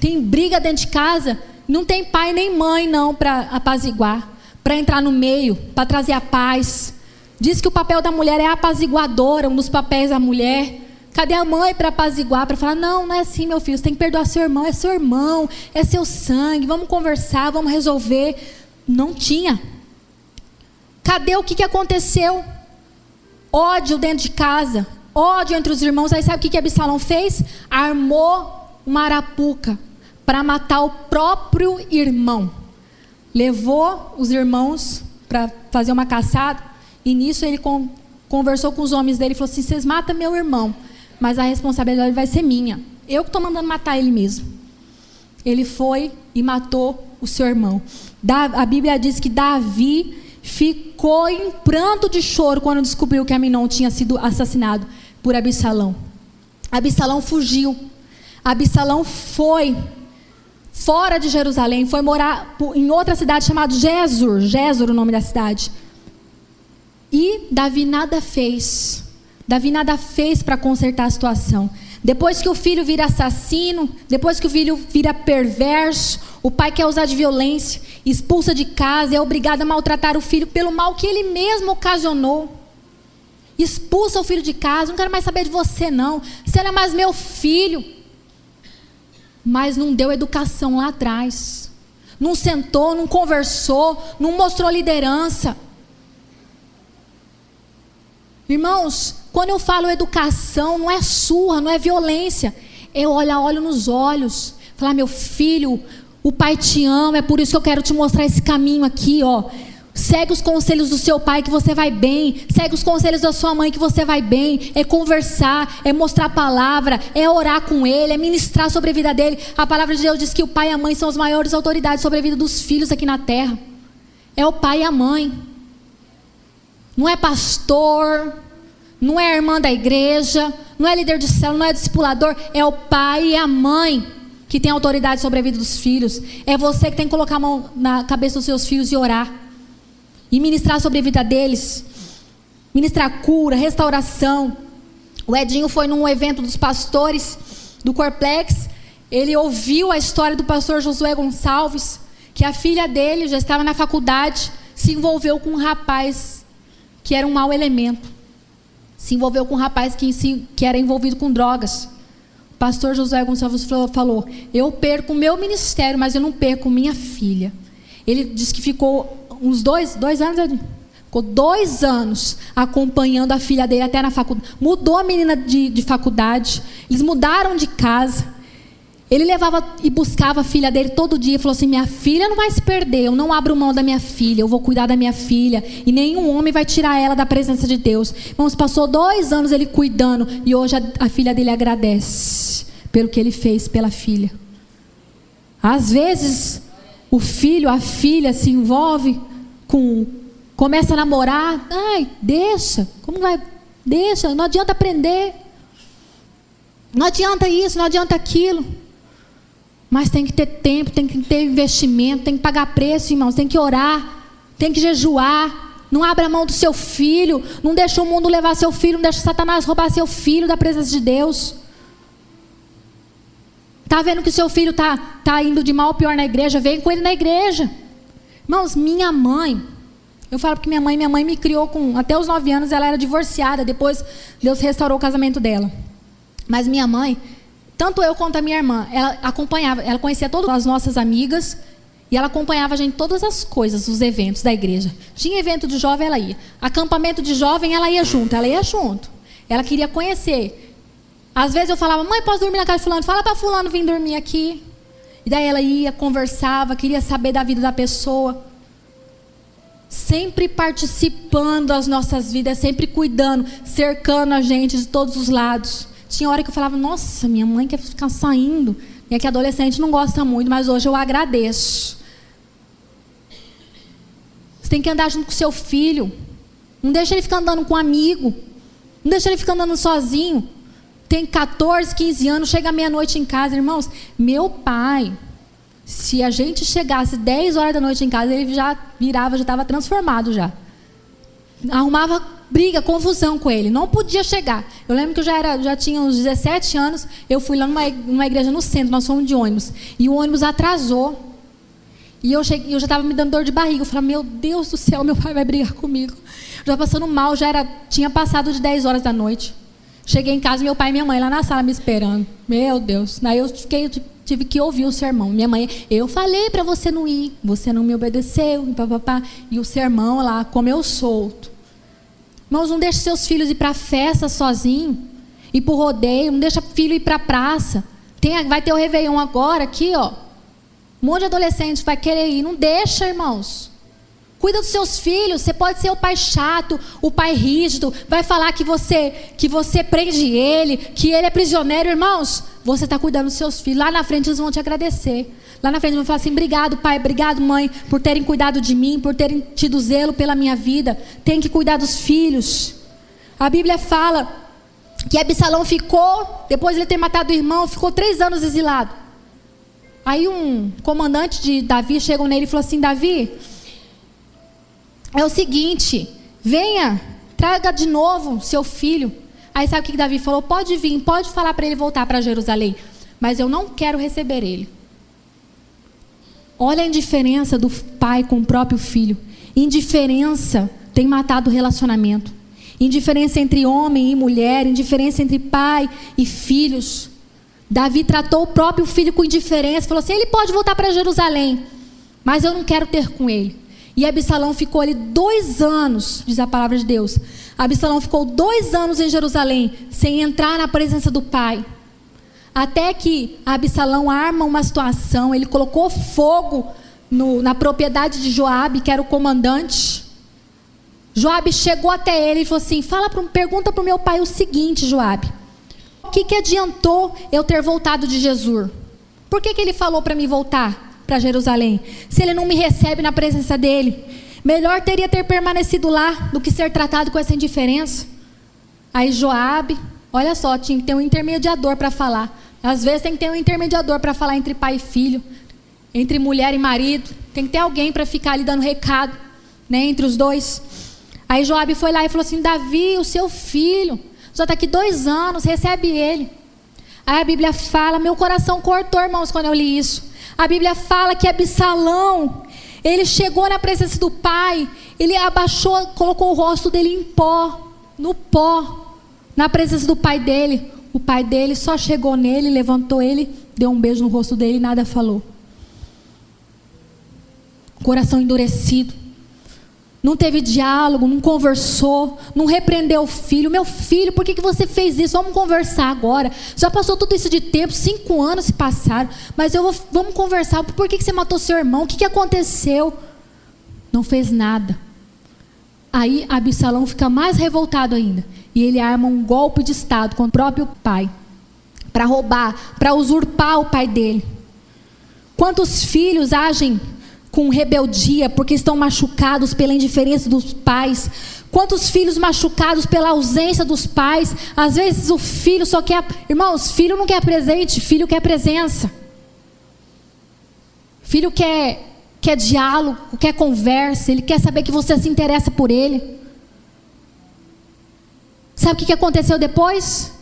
A: Tem briga dentro de casa, não tem pai nem mãe não para apaziguar, para entrar no meio, para trazer a paz. Diz que o papel da mulher é apaziguadora, um dos papéis da mulher. Cadê a mãe para apaziguar, para falar, não, não é assim, meu filho, você tem que perdoar seu irmão, é seu irmão, é seu sangue, vamos conversar, vamos resolver. Não tinha. Cadê o que aconteceu? Ódio dentro de casa, ódio entre os irmãos. Aí sabe o que Absalão fez? Armou uma arapuca para matar o próprio irmão. Levou os irmãos para fazer uma caçada, e nisso ele conversou com os homens dele e falou assim, vocês matam meu irmão, mas a responsabilidade vai ser minha. Eu que estou mandando matar ele mesmo. Ele foi e matou o seu irmão. A Bíblia diz que Davi ficou em pranto de choro quando descobriu que Amnon tinha sido assassinado por Absalão. Absalão fugiu. Absalão foi fora de Jerusalém, foi morar em outra cidade chamada Gesur, o nome da cidade. E Davi nada fez. Davi nada fez para consertar a situação. Depois que o filho vira assassino, depois que o filho vira perverso, o pai quer usar de violência, expulsa de casa, é obrigado a maltratar o filho pelo mal que ele mesmo ocasionou. Expulsa o filho de casa, não quero mais saber de você não, você não é mais meu filho. Mas não deu educação lá atrás. Não sentou, não conversou, não mostrou liderança. Irmãos, quando eu falo educação, não é surra, não é violência. É olho nos olhos. Falar, meu filho, o pai te ama, é por isso que eu quero te mostrar esse caminho aqui, ó. Segue os conselhos do seu pai que você vai bem. Segue os conselhos da sua mãe que você vai bem. É conversar, é mostrar a palavra, é orar com ele, é ministrar sobre a vida dele. A palavra de Deus diz que o pai e a mãe são as maiores autoridades sobre a vida dos filhos aqui na terra. É o pai e a mãe. Não é pastor, não é irmã da igreja, não é líder de célula, não é discipulador. É o pai e a mãe que tem autoridade sobre a vida dos filhos. É você que tem que colocar a mão na cabeça dos seus filhos e orar. E ministrar sobre a vida deles. Ministrar cura, restauração. O Edinho foi num evento dos pastores do Corplex. Ele ouviu a história do pastor Josué Gonçalves, que a filha dele já estava na faculdade, se envolveu com um rapaz que era um mau elemento. Se envolveu com um rapaz que era envolvido com drogas. O pastor Josué Gonçalves falou, eu perco o meu ministério, mas eu não perco minha filha. Ele disse que ficou uns dois anos, ficou 2 anos acompanhando a filha dele até na faculdade. Mudou a menina de faculdade, eles mudaram de casa. Ele levava e buscava a filha dele todo dia. Falou assim, minha filha não vai se perder, eu não abro mão da minha filha, eu vou cuidar da minha filha. E nenhum homem vai tirar ela da presença de Deus. Irmãos, passou 2 anos ele cuidando. E hoje a filha dele agradece pelo que ele fez pela filha. Às vezes, o filho, a filha se envolve começa a namorar. Ai, deixa, como vai? Deixa, não adianta aprender. Não adianta isso, não adianta aquilo. Mas tem que ter tempo, tem que ter investimento, tem que pagar preço, irmãos, tem que orar, tem que jejuar. Não abra a mão do seu filho, não deixa o mundo levar seu filho, não deixa Satanás roubar seu filho da presença de Deus. Está vendo que o seu filho tá indo de mal ou pior na igreja? Vem com ele na igreja. Irmãos, minha mãe, eu falo porque minha mãe me criou até os 9 anos, ela era divorciada, depois Deus restaurou o casamento dela. Mas minha mãe, tanto eu quanto a minha irmã, ela acompanhava, ela conhecia todas as nossas amigas, e ela acompanhava a gente em todas as coisas, os eventos da igreja. Tinha evento de jovem, ela ia. Acampamento de jovem, ela ia junto. Ela queria conhecer. Às vezes eu falava, mãe, posso dormir na casa de fulano? Fala para fulano vir dormir aqui. E daí ela ia, conversava, queria saber da vida da pessoa. Sempre participando das nossas vidas, sempre cuidando, cercando a gente de todos os lados. Tinha hora que eu falava, nossa, minha mãe quer ficar saindo. E é que adolescente não gosta muito, mas hoje eu agradeço. Você tem que andar junto com seu filho. Não deixa ele ficar andando com um amigo. Não deixa ele ficar andando sozinho. Tem 14, 15 anos, chega meia-noite em casa. Irmãos, meu pai Se a gente chegasse 10 horas da noite em casa, ele já virava, já estava transformado já. Arrumava briga, confusão com ele. Não podia chegar. Eu lembro que eu já tinha uns 17 anos. Eu fui lá numa igreja no centro. Nós fomos de ônibus. E o ônibus atrasou. E eu já estava me dando dor de barriga. Eu falei, meu Deus do céu, meu pai vai brigar comigo. Já passando mal, tinha passado de 10 horas da noite. Cheguei em casa, meu pai e minha mãe lá na sala me esperando. Meu Deus. Daí eu tive que ouvir o sermão. Minha mãe, eu falei para você não ir. Você não me obedeceu. E o sermão lá, comeu solto. Irmãos, não deixe seus filhos ir para a festa sozinho, ir para o rodeio, não deixa filho ir para a praça. Vai ter o Réveillon agora aqui, ó. Um monte de adolescente vai querer ir. Não deixa, irmãos. Cuida dos seus filhos. Você pode ser o pai chato, o pai rígido, vai falar que você prende ele, que ele é prisioneiro. Irmãos, você está cuidando dos seus filhos. Lá na frente eles vão te agradecer. Lá na frente eles vão falar assim, obrigado pai, obrigado mãe, por terem cuidado de mim, por terem tido zelo pela minha vida. Tem que cuidar dos filhos. A Bíblia fala que Absalão ficou, depois de ele ter matado o irmão, ficou 3 anos exilado. Aí um comandante de Davi chegou nele e falou assim, Davi, é o seguinte, venha, traga de novo seu filho. Aí sabe o que Davi falou? Pode vir, pode falar para ele voltar para Jerusalém, mas eu não quero receber ele. Olha a indiferença do pai com o próprio filho. Indiferença tem matado o relacionamento. Indiferença entre homem e mulher, indiferença entre pai e filhos. Davi tratou o próprio filho com indiferença, falou assim, ele pode voltar para Jerusalém, mas eu não quero ter com ele. E Absalão ficou ali 2 anos, diz a palavra de Deus. Absalão ficou 2 anos em Jerusalém, sem entrar na presença do pai. Até que Absalão arma uma situação, ele colocou fogo na propriedade de Joabe, que era o comandante. Joabe chegou até ele e falou assim, pergunta para o meu pai o seguinte, Joabe. O que adiantou eu ter voltado de Jesur? Por que ele falou para mim voltar para Jerusalém? Se ele não me recebe na presença dele, melhor teria ter permanecido lá do que ser tratado com essa indiferença. Aí Joabe, olha só, tinha que ter um intermediador para falar. Às vezes tem que ter um intermediador para falar entre pai e filho, entre mulher e marido. Tem que ter alguém para ficar ali dando recado, né, entre os dois. Aí Joabe foi lá e falou assim, Davi, o seu filho já está aqui 2 anos, recebe ele. Aí a Bíblia fala, meu coração cortou, irmãos, quando eu li isso. A Bíblia fala que Absalão, ele chegou na presença do pai, ele abaixou, colocou o rosto dele em pó, no pó, na presença do pai dele. O pai dele só chegou nele, levantou ele, deu um beijo no rosto dele e nada falou. Coração endurecido. Não teve diálogo, não conversou, não repreendeu o filho. Meu filho, por que você fez isso? Vamos conversar agora. Já passou tudo isso de tempo, 5 anos se passaram. Mas vamos conversar. Por que você matou seu irmão? O que aconteceu? Não fez nada. Aí Absalão fica mais revoltado ainda. E ele arma um golpe de estado contra o próprio pai. Para roubar, para usurpar o pai dele. Quantos filhos agem com rebeldia, porque estão machucados pela indiferença dos pais? Quantos filhos machucados pela ausência dos pais? Às vezes o filho só quer... Irmãos, filho não quer presente, filho quer presença. Filho quer diálogo, quer conversa, ele quer saber que você se interessa por ele. Sabe o que aconteceu depois?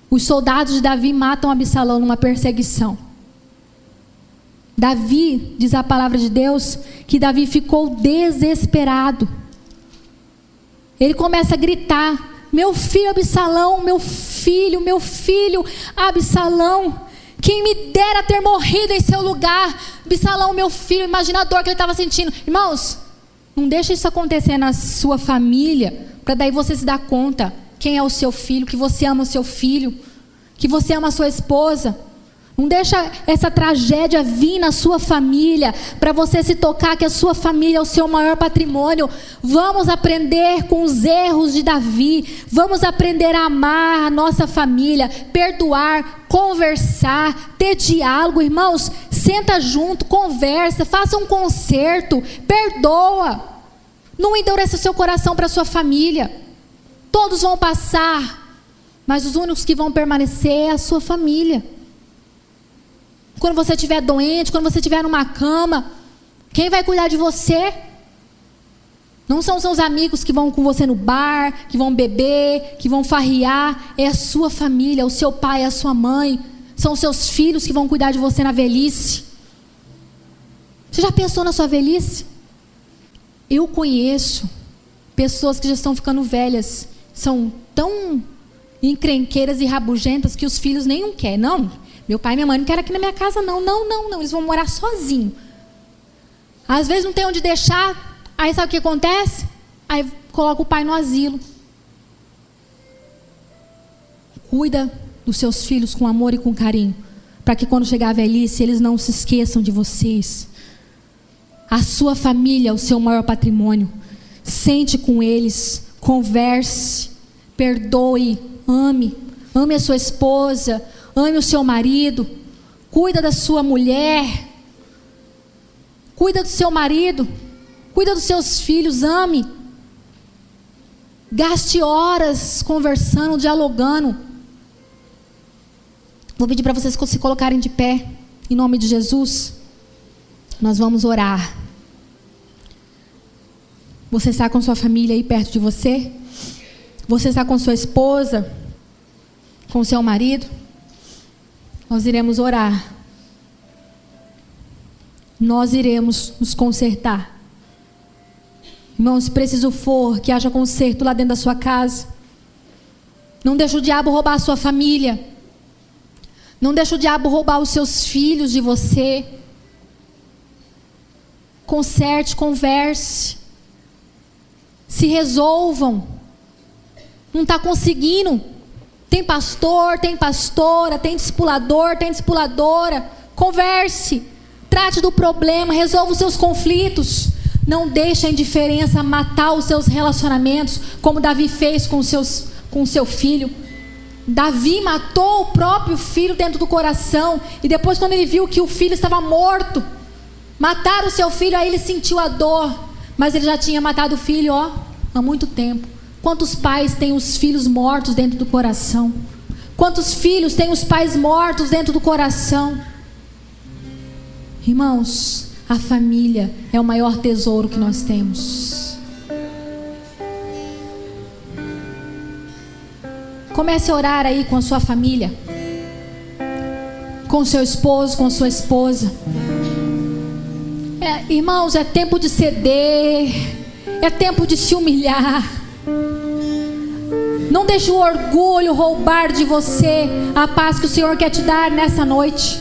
A: Os soldados de Davi matam Absalão numa perseguição. Davi, diz a palavra de Deus, que Davi ficou desesperado. Ele começa a gritar, meu filho Absalão, meu filho Absalão, quem me dera ter morrido em seu lugar. Absalão, meu filho, imagina a dor que ele estava sentindo. Irmãos, não deixa isso acontecer na sua família, para daí você se dar conta quem é o seu filho, que você ama o seu filho, que você ama a sua esposa. Não deixa essa tragédia vir na sua família, para você se tocar que a sua família é o seu maior patrimônio. Vamos aprender com os erros de Davi. Vamos aprender a amar a nossa família, perdoar, conversar, ter diálogo. Irmãos, senta junto, conversa, faça um concerto, perdoa. Não endureça o seu coração para a sua família. Todos vão passar, mas os únicos que vão permanecer é a sua família. Quando você estiver doente, quando você estiver numa cama, quem vai cuidar de você? Não são seus amigos que vão com você no bar, que vão beber, que vão farrear. É a sua família, o seu pai, a sua mãe. São os seus filhos que vão cuidar de você na velhice. Você já pensou na sua velhice? Eu conheço pessoas que já estão ficando velhas. São tão encrenqueiras e rabugentas que os filhos nenhum querem. Não, meu pai e minha mãe não querem aqui na minha casa, não. Eles vão morar sozinhos. Às vezes não tem onde deixar. Aí sabe o que acontece? Aí coloca o pai no asilo. Cuida dos seus filhos com amor e com carinho, para que quando chegar a velhice, eles não se esqueçam de vocês. A sua família é o seu maior patrimônio. Sente com eles, converse, perdoe, ame a sua esposa, ame o seu marido, cuida da sua mulher, cuida do seu marido, cuida dos seus filhos, ame. Gaste horas conversando, dialogando. Vou pedir para vocês se colocarem de pé, em nome de Jesus. Nós vamos orar. Você está com sua família aí perto de você? Você está com sua esposa? Com seu marido? Nós iremos orar. Nós iremos nos consertar. Irmãos, se preciso for que haja conserto lá dentro da sua casa. Não deixe o diabo roubar a sua família. Não deixe o diabo roubar os seus filhos de você. Conserte, converse. Se resolvam. Não está conseguindo. Tem pastor, tem pastora, tem discipulador, tem discipuladora. Converse. Trate do problema, resolva os seus conflitos. Não deixe a indiferença matar os seus relacionamentos, como Davi fez com o seu filho. Davi matou o próprio filho dentro do coração. E depois, quando ele viu que o filho estava morto, mataram o seu filho, aí ele sentiu a dor. Mas ele já tinha matado o filho, há muito tempo. Quantos pais têm os filhos mortos dentro do coração? Quantos filhos têm os pais mortos dentro do coração? Irmãos, a família é o maior tesouro que nós temos. Comece a orar aí com a sua família, com seu esposo, com sua esposa. Irmãos, é tempo de ceder, é tempo de se humilhar. Não deixe o orgulho roubar de você a paz que o Senhor quer te dar nessa noite.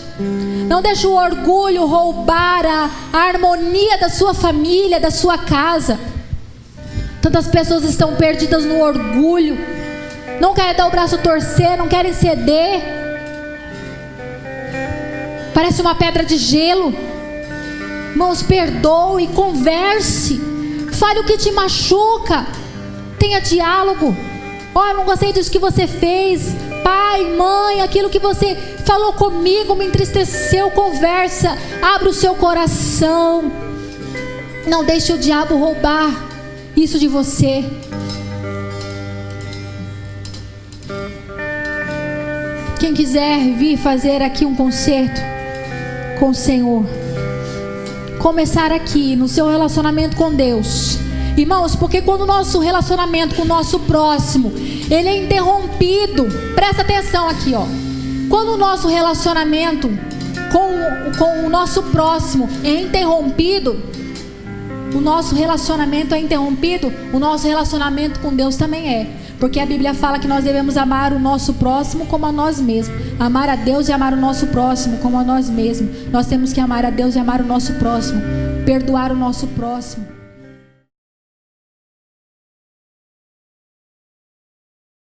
A: Não deixe o orgulho roubar a harmonia da sua família, da sua casa. Tantas pessoas estão perdidas no orgulho. Não querem dar o braço a torcer, não querem ceder. Parece uma pedra de gelo. Irmãos, perdoe, converse. Fale o que te machuca. Tenha diálogo. Eu não gostei disso que você fez. Pai, mãe, aquilo que você falou comigo me entristeceu. Conversa, abre o seu coração. Não deixe o diabo roubar isso de você. Quem quiser vir fazer aqui um concerto com o Senhor, começar aqui no seu relacionamento com Deus. Irmãos, porque quando o nosso relacionamento com o nosso próximo, ele é interrompido, presta atenção aqui, quando o nosso relacionamento com o nosso próximo é interrompido, o nosso relacionamento com Deus também é. Porque a Bíblia fala que nós devemos amar o nosso próximo como a nós mesmos. Amar a Deus e amar o nosso próximo como a nós mesmos. Nós temos que amar a Deus e amar o nosso próximo. Perdoar o nosso próximo.